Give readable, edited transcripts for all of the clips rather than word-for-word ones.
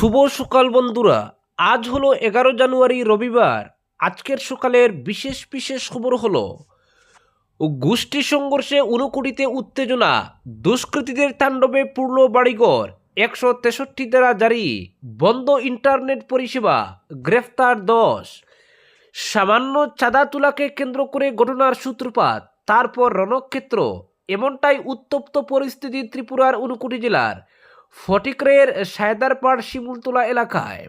শুভ সকাল বন্ধুরা। আজ হলো 11 জানুয়ারি রবিবার। আজকের সকালের বিশেষ বিশেষ খবর হলো গোষ্ঠী সংঘর্ষে ঊনকোটিতে উত্তেজনা, দুষ্কৃতীদের তাণ্ডবে পূর্ণ বাড়িঘর, 163 ধারা জারি, বন্ধ ইন্টারনেট পরিষেবা, গ্রেফতার 10। সামান্য চাঁদা তোলাকে কেন্দ্র করে ঘটনার সূত্রপাত, তারপর রণক্ষেত্র। এমনটাই উত্তপ্ত পরিস্থিতি ত্রিপুরার ঊনকোটি জেলার ফটিকরাইয়ের সায়দারপাড় শিমুলতলা এলাকায়।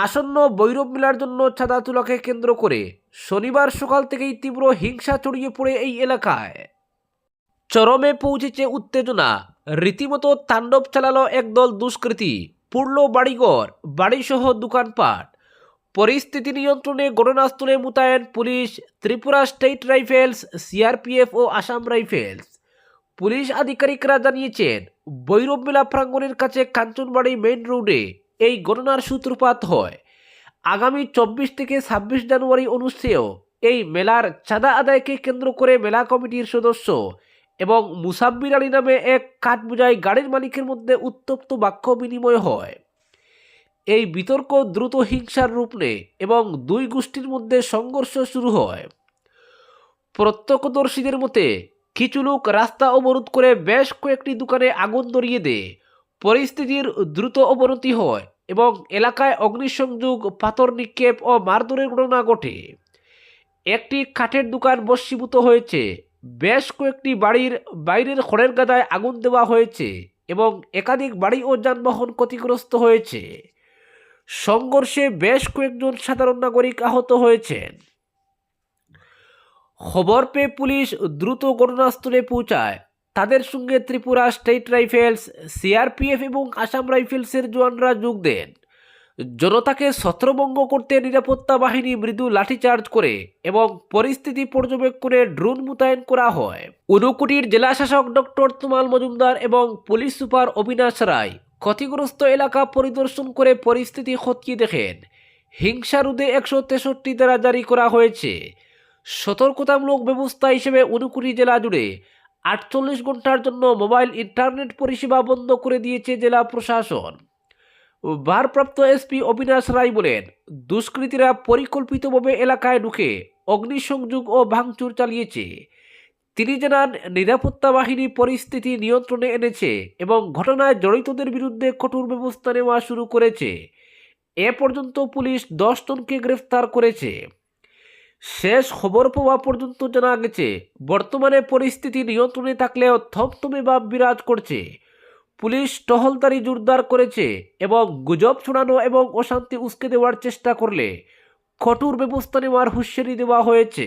আসন্ন বৈরব মেলার জন্য চাঁদা তোলাকে কেন্দ্র করে শনিবার সকাল থেকেই তীব্র হিংসা ছড়িয়ে পড়ে এই এলাকায়। চরমে পৌঁছেছে উত্তেজনা, রীতিমতো তাণ্ডব চালালো একদল দুষ্কৃতী, পুড়ল বাড়িঘর, বাড়িসহ দোকানপাট। পরিস্থিতি নিয়ন্ত্রণে ঘটনাস্থলে মোতায়েন পুলিশ, ত্রিপুরা স্টেট রাইফেলস, সিআরপিএফ ও আসাম রাইফেলস। পুলিশ আধিকারিকরা জানিয়েছেন, বৈরব মেলা প্রাঙ্গণের কাছে কাঞ্চনবাড়ি মেইন রোডে এই ঘটনার সূত্রপাত হয়। আগামী 24 থেকে 26 জানুয়ারি অনুষ্ঠেয় এই মেলার চাঁদা আদায়কে কেন্দ্র করে মেলা কমিটির সদস্য এবং মুসাব্বির আলী নামে এক কাঠবোঝাই গাড়ির মালিকের মধ্যে উত্তপ্ত বাক্য বিনিময় হয়। এই বিতর্ক দ্রুত হিংসার রূপ নেয় এবং দুই গোষ্ঠীর মধ্যে সংঘর্ষ শুরু হয়। প্রত্যক্ষদর্শীদের মতে কিছু লোক রাস্তা অবরোধ করে বেশ কয়েকটি দোকানে আগুন ধরিয়ে দেয়। পরিস্থিতির দ্রুত অবনতি হয় এবং এলাকায় অগ্নিসংযোগ, পাথর নিক্ষেপ ও মারধরের ঘটনা ঘটে। একটি কাঠের দোকান ভস্মীভূত হয়েছে, বেশ কয়েকটি বাড়ির বাইরের খড়ের গাদায় আগুন দেওয়া হয়েছে এবং একাধিক বাড়ি ও যানবাহন ক্ষতিগ্রস্ত হয়েছে। সংঘর্ষে বেশ কয়েকজন সাধারণ নাগরিক আহত হয়েছেন। খবর পেয়ে পুলিশ দ্রুত ঘটনাস্থলে পৌঁছায়। তাদের সঙ্গে ত্রিপুরা স্টেট রাইফেলস, সিআরপিএফ এবং আসাম রাইফেলসের জওয়ানরা যোগ দেন। জনতাকে ছত্রভঙ্গ করতে নিরাপত্তা বাহিনী মৃদু লাঠিচার্জ করে এবং পরিস্থিতি পর্যবেক্ষণে ড্রোন মোতায়েন করা হয়। ঊনকোটির জেলাশাসক ডক্টর তুমাল মজুমদার এবং পুলিশ সুপার অবিনাশ রায় ক্ষতিগ্রস্ত এলাকা পরিদর্শন করে পরিস্থিতি খতিয়ে দেখেন। হিংসা রোধে 163 ধারা জারি করা হয়েছে। সতর্কতামূলক ব্যবস্থা হিসেবে ঊনকোটি জেলা জুড়ে 48 ঘন্টার জন্য মোবাইল ইন্টারনেট পরিষেবা বন্ধ করে দিয়েছে জেলা প্রশাসন। ভারপ্রাপ্ত এসপি অবিনাশ রায় বলেন, দুষ্কৃতীরা পরিকল্পিতভাবে এলাকায় ঢুকে অগ্নিসংযোগ ও ভাঙচুর চালিয়েছে। তিনি জানান, নিরাপত্তা বাহিনী পরিস্থিতি নিয়ন্ত্রণে এনেছে এবং ঘটনায় জড়িতদের বিরুদ্ধে কঠোর ব্যবস্থা নেওয়া শুরু করেছে। এ পর্যন্ত পুলিশ 10 জনকে গ্রেফতার করেছে। শেষ খবর পাওয়া পর্যন্ত জানা গেছে, বর্তমানে পরিস্থিতি নিয়ন্ত্রণে থাকলেও থমথমে ভাব বিরাজ করছে। পুলিশ টহলদারি জোরদার করেছে এবং গুজব ছড়ানো এবং অশান্তি উস্কে দেওয়ার চেষ্টা করলে কঠোর ব্যবস্থা নেওয়ার হুঁশিয়ারি দেওয়া হয়েছে।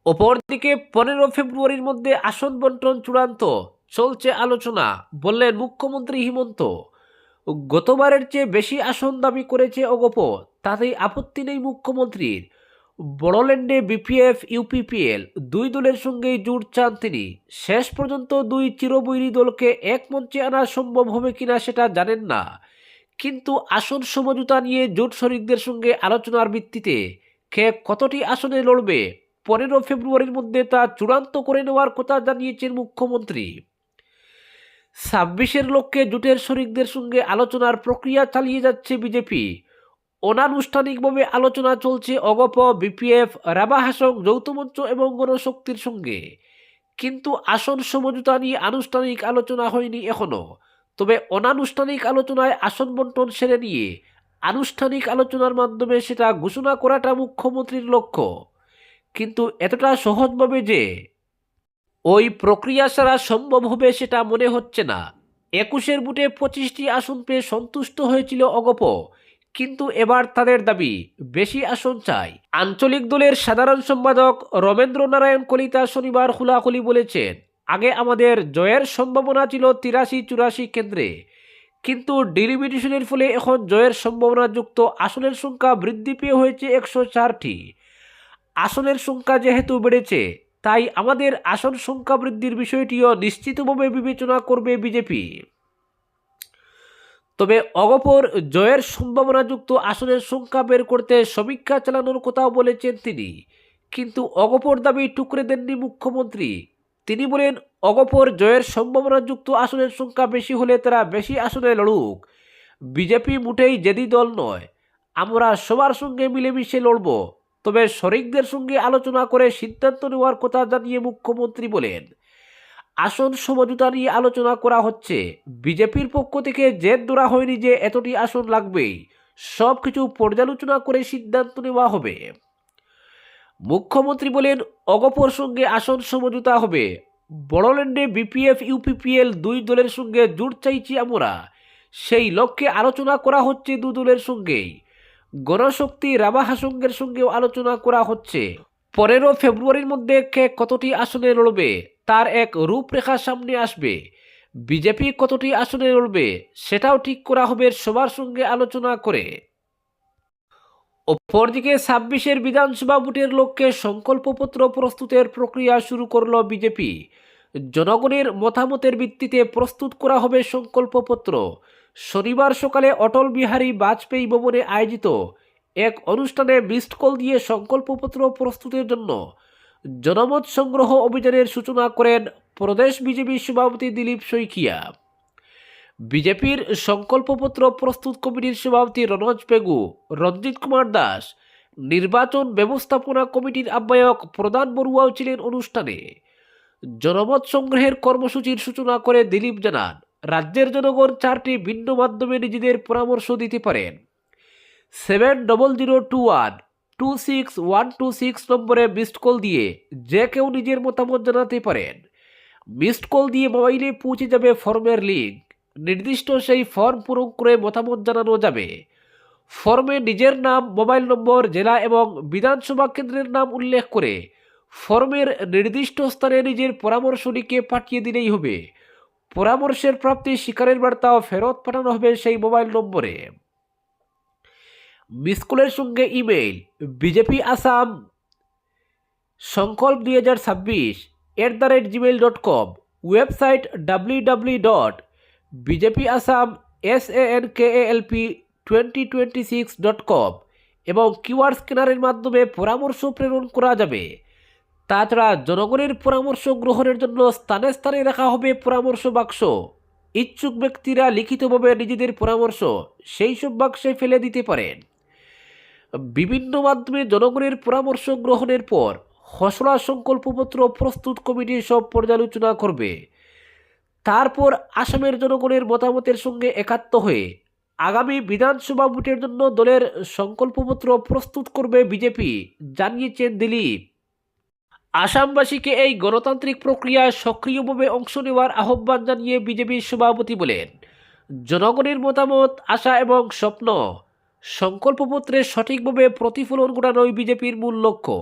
অপরদিকে 15 ফেব্রুয়ারির মধ্যে আসন বন্টন চূড়ান্ত, চলছে আলোচনা, বললেন মুখ্যমন্ত্রী হিমন্ত। গতবারের চেয়ে বেশি আসন দাবি করেছে অগপ, তাতেই আপত্তি নেই মুখ্যমন্ত্রীর। বড়োল্যান্ডে বিপিএফ, ইউপিপিএল দুই দলের সঙ্গেই জোট চান তিনি। শেষ পর্যন্ত দুই চিরবৈরী দলকে এক মঞ্চে আনা সম্ভব হবে কিনা সেটা জানেন না, কিন্তু আসন সমঝোতা নিয়ে জোট শরিকদের সঙ্গে আলোচনার ভিত্তিতে কে কতটি আসনে লড়বে 15 ফেব্রুয়ারির মধ্যে তা চূড়ান্ত করে নেওয়ার কথা জানিয়েছেন মুখ্যমন্ত্রী। 26-এর লক্ষ্যে জোটের শরিকদের সঙ্গে আলোচনার প্রক্রিয়া চালিয়ে যাচ্ছে বিজেপি। অনানুষ্ঠানিকভাবে আলোচনা চলছে অগপ, বিপিএফ, রাভা হাসং, যৌথ মঞ্চ এবং গণশক্তির সঙ্গে, কিন্তু আসন সমঝোতা নিয়ে আনুষ্ঠানিক আলোচনা হয়নি এখনো। তবে অনানুষ্ঠানিক আলোচনায় আসন বন্টন সেরে নিয়ে আনুষ্ঠানিক আলোচনার মাধ্যমে সেটা ঘোষণা করাটা মুখ্যমন্ত্রীর লক্ষ্য, কিন্তু এতটা সহজভাবে যে ওই প্রক্রিয়া ছাড়া সম্ভব হবে সেটা মনে হচ্ছে না। 21-এর বুটে 25টি আসন পেয়ে সন্তুষ্ট হয়েছিল অগপ, কিন্তু এবার তাদের দাবি বেশি আসন চাই। আঞ্চলিক দলের সাধারণ সম্পাদক রমেন্দ্র নারায়ণ কলিতা শনিবার খোলাখুলি বলেছেন, আগে আমাদের জয়ের সম্ভাবনা ছিল 83-84 কেন্দ্রে, কিন্তু ডিলিমিটেশনের ফলে এখন জয়ের সম্ভাবনাযুক্ত আসনের সংখ্যা বৃদ্ধি পেয়ে হয়েছে 104টি। আসনের সংখ্যা যেহেতু বেড়েছে, তাই আমাদের আসন সংখ্যা বৃদ্ধির বিষয়টিও নিশ্চিতভাবে বিবেচনা করবে বিজেপি। তবে অগপর জয়ের সম্ভাবনাযুক্ত আসনের সংখ্যা বের করতে সমীক্ষা চালানোর কথাও বলেছেন তিনি, কিন্তু অগপর দাবি টুকরে দেননি মুখ্যমন্ত্রী। তিনি বলেন, অগপর জয়ের সম্ভাবনাযুক্ত আসনের সংখ্যা বেশি হলে তারা বেশি আসনে লড়ুক। বিজেপি মোটেই জেদি দল নয়। আমরা সবার সঙ্গে মিলেমিশে লড়ব, তবে শরিকদের সঙ্গে আলোচনা করে সিদ্ধান্ত নেওয়ার কথা জানিয়ে মুখ্যমন্ত্রী বলেন, আসন সমঝোতা নিয়ে আলোচনা করা হচ্ছে। বিজেপির পক্ষ থেকে জেদ ধরা হয়নি যে এতটি আসন লাগবেই, সব কিছু পর্যালোচনা করে সিদ্ধান্ত নেওয়া হবে। মুখ্যমন্ত্রী বলেন, অগপর সঙ্গে আসন সমঝোতা হবে। বড়োল্যান্ডে বিপিএফ ইউপিপিএল দুই দলের সঙ্গে জোট চাইছি আমরা, সেই লক্ষ্যে আলোচনা করা হচ্ছে দু দলের সঙ্গেই। গণশক্তি রাভা হাসঙ্গের সঙ্গেও আলোচনা করা হচ্ছে। 15 ফেব্রুয়ারির মধ্যে কে কতটি আসনে লড়বে তার এক রূপরেখা সামনে আসবে। বিজেপি কতটি আসনে লড়বে সেটাও ঠিক করা হবে সবার সঙ্গে আলোচনা করে। অপরদিকে 26-এর বিধানসভা ভোটের লক্ষ্যে সংকল্পপত্র প্রস্তুতের প্রক্রিয়া শুরু করল বিজেপি। জনগণের মতামতের ভিত্তিতে প্রস্তুত করা হবে সংকল্পপত্র। শনিবার সকালে অটল বিহারী বাজপেয়ী ভবনে আয়োজিত এক অনুষ্ঠানে মিসড কল দিয়ে সংকল্পপত্র প্রস্তুতের জন্য জনমত সংগ্রহ অভিযানের সূচনা করেন প্রদেশ বিজেপি সভাপতি দিলীপ শইকিয়া। বিজেপির সংকল্পপত্র প্রস্তুত কমিটির সভাপতি রনজ পেগু, রঞ্জিত কুমার দাস, নির্বাচন ব্যবস্থাপনা কমিটির আহ্বায়ক প্রধান বড়ুয়াও ছিলেন অনুষ্ঠানে। জনমত সংগ্রহের কর্মসূচির সূচনা করে দিলীপ জানান, রাজ্যের জনগণ 4টি ভিন্ন মাধ্যমে নিজেদের পরামর্শ দিতে পারেন। 7002126126 নম্বরে মিসড কল দিয়ে যে কেউ নিজের মতামত জানাতে পারেন। মিসড কল দিয়ে মোবাইলে পৌঁছে যাবে ফর্মের লিঙ্ক। নির্দিষ্ট সেই ফর্ম পূরণ করে মতামত জানানো যাবে। ফর্মে নিজের নাম, মোবাইল নম্বর, জেলা এবং বিধানসভা কেন্দ্রের নাম উল্লেখ করে ফর্মের নির্দিষ্ট স্থানে নিজের পরামর্শ লিখে পাঠিয়ে দিলেই হবে। পরামর্শের প্রাপ্তি স্বীকারের বার্তাও ফেরত পাঠানো হবে সেই মোবাইল নম্বরে। মিসকলের সঙ্গে ইমেইল বিজেপি আসাম সংকল্প 2026@gmail.com, ওয়েবসাইট www.bijepiassamsankalp2026.com এবং কিউআর স্ক্যানারের মাধ্যমে পরামর্শ প্রেরণ করা যাবে। তাছাড়া জনগণের পরামর্শ গ্রহণের জন্য স্থানে স্থানে রাখা হবে পরামর্শ বাক্স। ইচ্ছুক ব্যক্তিরা লিখিতভাবে নিজেদের পরামর্শ সেই সব বাক্সে ফেলে দিতে পারেন। বিভিন্ন মাধ্যমে জনগণের পরামর্শ গ্রহণের পর খসড়া সংকল্পপত্র প্রস্তুত কমিটি সব পর্যালোচনা করবে। তারপর আসামের জনগণের মতামতের সঙ্গে একাত্ম হয়ে আগামী বিধানসভা ভোটের জন্য দলের সংকল্পপত্র প্রস্তুত করবে বিজেপি, জানিয়েছেন দিলীপ। আসামবাসীকে এই গণতান্ত্রিক প্রক্রিয়ায় সক্রিয়ভাবে অংশ নেওয়ার আহ্বান জানিয়ে বিজেপির সভাপতি বলেন, জনগণের মতামত, আশা এবং স্বপ্ন সংকল্পপত্রে সঠিকভাবে প্রতিফলন ঘটানোই বিজেপির মূল লক্ষ্য।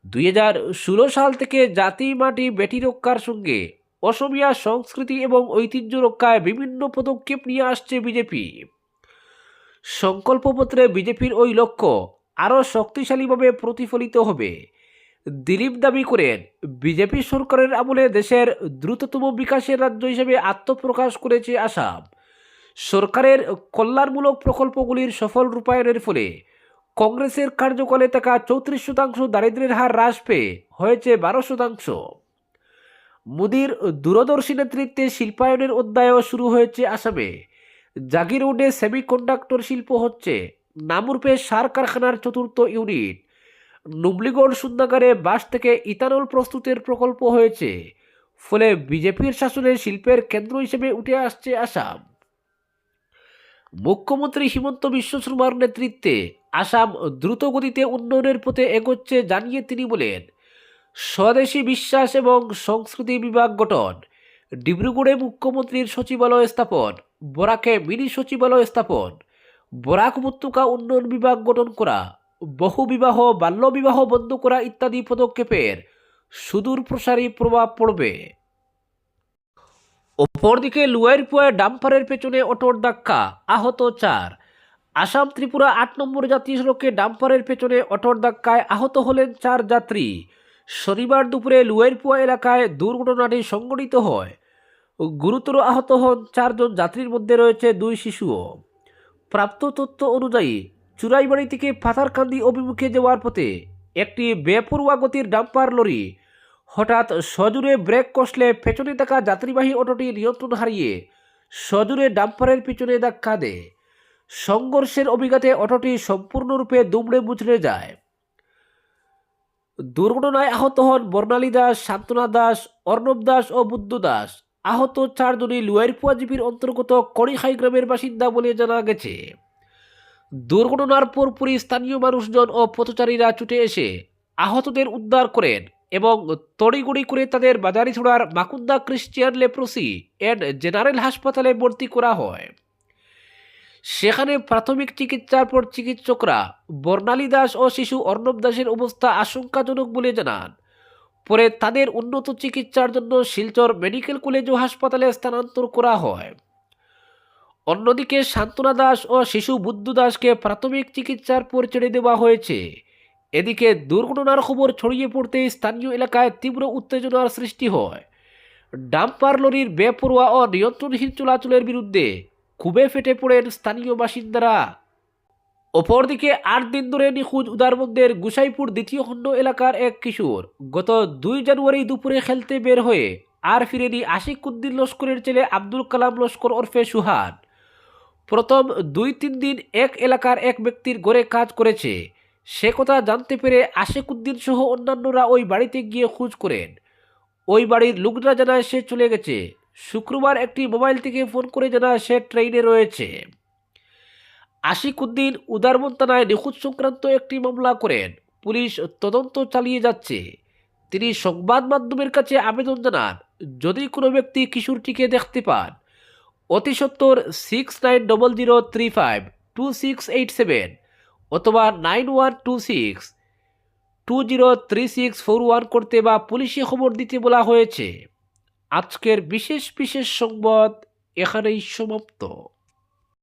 2016 সাল থেকে জাতি, মাটি, বেটি রক্ষার সঙ্গে অসমীয়া সংস্কৃতি এবং ঐতিহ্য রক্ষায় বিভিন্ন পদক্ষেপ নিয়ে আসছে বিজেপি। সংকল্পপত্রে বিজেপির ওই লক্ষ্য আরও শক্তিশালীভাবে প্রতিফলিত হবে। দিলীপ দাবি করেন, বিজেপি সরকারের আমলে দেশের দ্রুততম বিকাশের রাজ্য হিসেবে আত্মপ্রকাশ করেছে আসাম। সরকারের কল্যাণমূলক প্রকল্পগুলির সফল রূপায়ণের ফলে কংগ্রেসের কার্যকালে থাকা 34% দারিদ্র্যের হার হ্রাস পেয়ে হয়েছে 12%। মোদির দূরদর্শী নেতৃত্বে শিল্পায়নের অধ্যায়ও শুরু হয়েছে আসামে। জাগিরোডে সেমিকন্ডাক্টর শিল্প হচ্ছে। নামরূপে সার কারখানার 4র্থ ইউনিট। নুবলিগড় সুন্দাগারে বাঁশ থেকে ইথানল প্রস্তুতের প্রকল্প হয়েছে। ফলে বিজেপির শাসনে শিল্পের কেন্দ্র হিসেবে উঠে আসছে আসাম। মুখ্যমন্ত্রী হিমন্ত বিশ্ব শর্মার নেতৃত্বে আসাম দ্রুত গতিতে উন্নয়নের পথে এগোচ্ছে জানিয়ে তিনি বলেন, স্বদেশী বিশ্বাস এবং সংস্কৃতি বিভাগ গঠন, ডিব্রুগড়ে মুখ্যমন্ত্রীর সচিবালয় স্থাপন, বরাকে মিনি সচিবালয় স্থাপন, বরাক উপত্যকা উন্নয়ন বিভাগ গঠন করা, বহুবিবাহ, বাল্যবিবাহ বন্ধ করা ইত্যাদি পদক্ষেপের সুদূর প্রসারী প্রভাব পড়বে। অপরদিকে লুয়াইরপুয়ায় ডাম্পারের পেছনে অটোর ধাক্কা, আহত 4। আসাম ত্রিপুরা 8 নম্বর জাতীয় সড়কে ডাম্পারের পেছনে অটোর ধাক্কায় আহত হলেন 4 যাত্রী। শনিবার দুপুরে লুয়াইরপুয়া এলাকায় দুর্ঘটনাটি সংঘটিত হয়। গুরুতর আহত হন 4 জন যাত্রীর মধ্যে রয়েছে 2 শিশুও। প্রাপ্ত তথ্য অনুযায়ী চুরাইবাড়ি থেকে পাথারকান্দি অভিমুখে যাওয়ার পথে একটি বেপরোয়া গতির ডাম্পার লরি হঠাৎ সজোরে ব্রেক কষলে পেছনে থাকা যাত্রীবাহী অটোটি নিয়ন্ত্রণ হারিয়ে সজোরে ডাম্পারের পিছনে ধাক্কা দেয়। সংঘর্ষের অভিঘাতে অটোটি সম্পূর্ণরূপে দুমড়ে মুচড়ে যায়। দুর্ঘটনায় আহত হন বর্ণালী দাস, শান্তনা দাস, অর্ণব দাস ও বুদ্ধ দাস। আহত চারজনই লুয়াইরপুয়া জিপির অন্তর্গত কড়িখাই গ্রামের বাসিন্দা বলে জানা গেছে। দুর্ঘটনার পরপরই স্থানীয় মানুষজন ও পথচারীরা ছুটে এসে আহতদের উদ্ধার করেন এবং তড়িঘড়ি করে তাদের বাজারিছড়ার Makunda Christian leprosy and general হাসপাতালে ভর্তি করা হয়। সেখানে প্রাথমিক চিকিৎসার পর চিকিৎসকরা বর্ণালী দাস ও শিশু অর্ণব দাসের অবস্থা আশঙ্কাজনক বলে জানান। পরে তাদের উন্নত চিকিৎসার জন্য শিলচর মেডিকেল কলেজ ও হাসপাতালে স্থানান্তর করা হয়। অন্যদিকে শান্তনা দাস ও শিশু বুদ্ধ দাসকে প্রাথমিক চিকিৎসার পর ছেড়ে দেওয়া হয়েছে। এদিকে দুর্ঘটনার খবর ছড়িয়ে পড়তেই স্থানীয় এলাকায় তীব্র উত্তেজনার সৃষ্টি হয়। ডাম্পার লরির বেপরোয়া ও নিয়ন্ত্রণহীন চলাচলের বিরুদ্ধে ক্ষোভে ফেটে পড়েন স্থানীয় বাসিন্দারা। অপরদিকে 8 দিন ধরে নিখোঁজ উদারবন্দের গুসাইপুর দ্বিতীয় খণ্ড এলাকার এক কিশোর গত 2 জানুয়ারি দুপুরে খেলতে বের হয়ে আর ফিরেনি আশিক উদ্দিন লস্করের ছেলে আব্দুল কালাম লস্কর ওরফে সুহান। প্রথম 2-3 দিন এক এলাকার এক ব্যক্তির ঘরে কাজ করেছে। সে কথা জানতে পেরে আশিক উদ্দিন সহ অন্যান্যরা ওই বাড়িতে গিয়ে খোঁজ করেন। ওই বাড়ির লোকরা জানায় সে চলে গেছে। শুক্রবার একটি মোবাইল থেকে ফোন করে জানায় সে ট্রেনে রয়েছে। আশিক উদ্দিন উদারবন থানায় নিখোঁজ সংক্রান্ত একটি মামলা করেন। পুলিশ তদন্ত চালিয়ে যাচ্ছে। তিনি সংবাদ মাধ্যমের কাছে আবেদন জানান, যদি কোনো ব্যক্তি কিশোরটিকে দেখতে পান অতি সত্বর 6900352687 অথবা 9126203641 করতে বা পুলিশে খবর দিতে বলা হয়েছে। আজকের বিশেষ সংবাদ এখানেই সমাপ্ত।